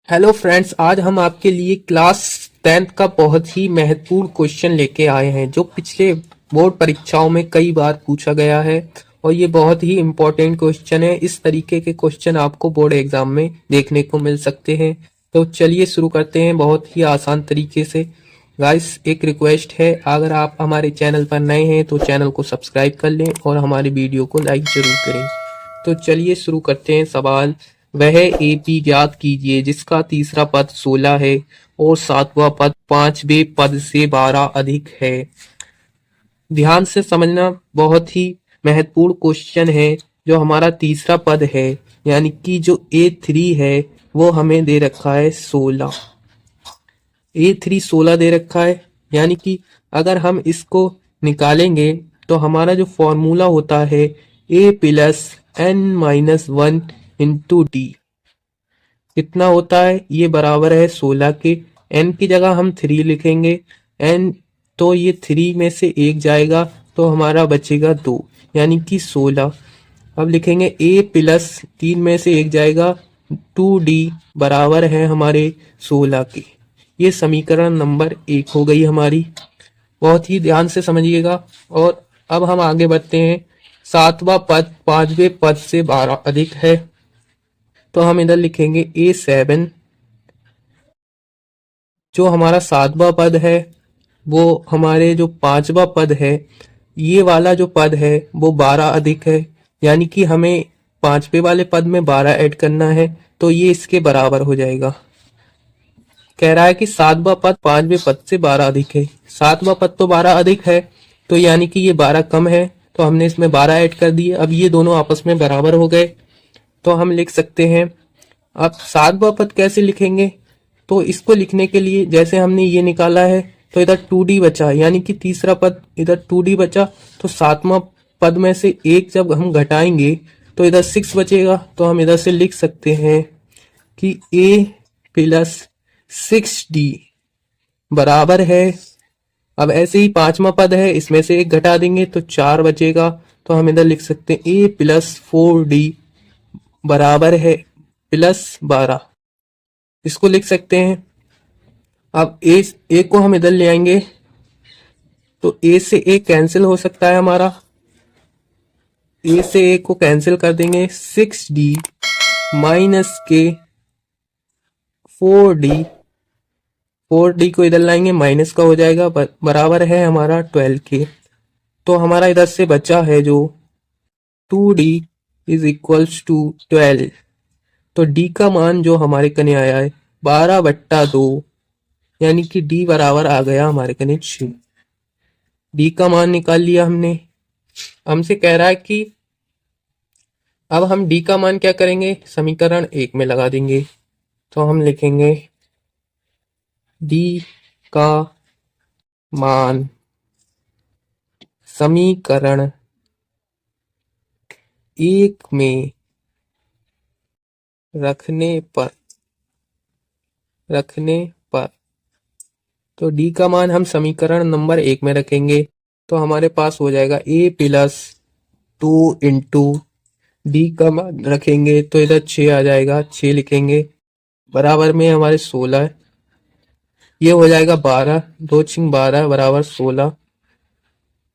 Hello friends, आज हम आपके लिए क्लास 10th का बहुत ही महत्वपूर्ण क्वेश्चन लेके आए हैं जो पिछले बोर्ड परीक्षाओं में कई बार पूछा गया है। और ये बहुत ही इम्पोर्टेंट क्वेश्चन है। इस तरीके के क्वेश्चन आपको बोर्ड एग्जाम में देखने को मिल सकते हैं। तो चलिए शुरू करते हैं बहुत ही आसान तरीके से। गाइस, एक रिक्वेस्ट है, अगर आप हमारे चैनल पर नए हैं तो चैनल को सब्सक्राइब कर लें और हमारे वीडियो को लाइक जरूर करें। तो चलिए शुरू करते हैं। सवाल, वह एपी ज्ञात कीजिए जिसका तीसरा पद 16 है और सातवां पद पांचवें पद से 12 अधिक है। ध्यान से समझना, बहुत ही महत्वपूर्ण क्वेश्चन है। जो हमारा तीसरा पद है यानी कि जो A3 है वो हमें दे रखा है 16। A3 16 दे रखा है, यानी कि अगर हम इसको निकालेंगे तो हमारा जो फॉर्मूला होता है A+N-1 इंटू डी कितना होता है, ये बराबर है 16 के। n की जगह हम 3 लिखेंगे। n तो ये 3 में से एक जाएगा तो हमारा बचेगा 2, यानी कि 16। अब लिखेंगे A+3 में से एक जाएगा 2d बराबर है हमारे 16 के। ये समीकरण नंबर 1 हो गई हमारी। बहुत ही ध्यान से समझिएगा। और अब हम आगे बढ़ते हैं। सातवां पद पांचवें पद से 12 अधिक है, तो हम इधर लिखेंगे A7। जो हमारा सातवां पद है वो हमारे जो पांचवा पद है, ये वाला जो पद है वो 12 अधिक है, यानी कि हमें पांचवे वाले पद में 12 ऐड करना है, तो ये इसके बराबर हो जाएगा। कह रहा है कि सातवां पद पांचवें पद से 12 अधिक है। सातवां पद तो 12 अधिक है, तो यानी कि ये 12 कम है, तो हमने इसमें 12 ऐड कर दिए। अब ये दोनों आपस में बराबर हो गए, तो हम लिख सकते हैं। अब सातवां पद कैसे लिखेंगे, तो इसको लिखने के लिए जैसे हमने ये निकाला है तो इधर 2d बचा, यानी कि तीसरा पद इधर 2d बचा, तो सातवां पद में से एक जब हम घटाएंगे तो इधर 6 बचेगा। तो हम इधर से लिख सकते हैं कि A+6d बराबर है। अब ऐसे ही पांचवा पद है, इसमें से एक घटा देंगे तो 4 बचेगा, तो हम इधर लिख सकते हैं A+4d बराबर है +12। इसको लिख सकते हैं। अब ए को हम इधर ले आएंगे तो ए से ए कैंसिल हो सकता है हमारा। ए से ए को कैंसिल कर देंगे। 6d माइनस के 4d, 4d को इधर लाएंगे, माइनस का हो जाएगा, बराबर है हमारा 12 के। तो हमारा इधर से बचा है जो 2d इज इक्वल्स टू 12। तो d का मान जो हमारे कने आया है 12/2, यानी कि d बराबर आ गया हमारे कने 6। d का मान निकाल लिया हमने। हमसे कह रहा है कि अब हम d का मान क्या करेंगे, समीकरण 1 में लगा देंगे। तो हम लिखेंगे d का मान समीकरण 1 में रखने पर तो d का मान हम समीकरण नंबर 1 में रखेंगे, तो हमारे पास हो जाएगा A+2 इंटू डी का मान रखेंगे तो इधर 6 आ जाएगा, 6 लिखेंगे, बराबर में हमारे 16 है। ये हो जाएगा 12, 2 6 12 बराबर 16।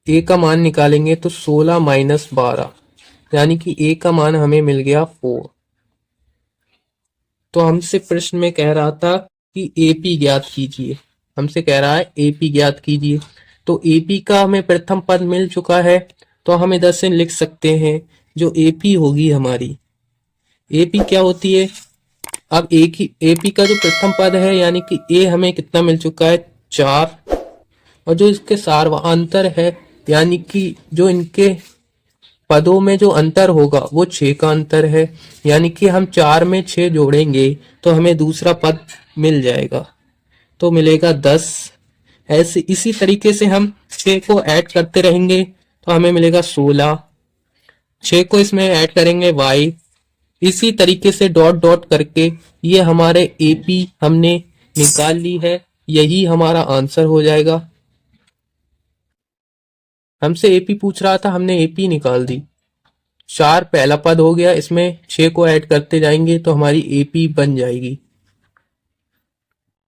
ए का मान निकालेंगे तो 16 माइनस 12, यानी कि ए का मान हमें मिल गया 4। तो हमसे प्रश्न में कह रहा था कि एपी ज्ञात कीजिए। हमसे कह रहा है एपी ज्ञात कीजिए। तो एपी का हमें प्रथम पद मिल चुका है, तो हम इधर से लिख सकते हैं जो एपी होगी हमारी। एपी क्या होती है, अब ए की एपी का जो प्रथम पद है यानी कि ए हमें कितना मिल चुका है 4, और जो इसके सार्वंतर है यानी कि जो इनके पदों में जो अंतर होगा वो 6 का अंतर है, यानी कि हम 4 में 6 जोड़ेंगे तो हमें दूसरा पद मिल जाएगा, तो मिलेगा 10। ऐसे इसी तरीके से हम 6 को ऐड करते रहेंगे तो हमें मिलेगा 16। 6 को इसमें ऐड करेंगे y। इसी तरीके से डॉट डॉट करके ये हमारे एपी हमने निकाल ली है। यही हमारा आंसर हो जाएगा। हमसे एपी पूछ रहा था, हमने एपी निकाल दी। 4 पहला पद हो गया, इसमें 6 को ऐड करते जाएंगे तो हमारी एपी बन जाएगी।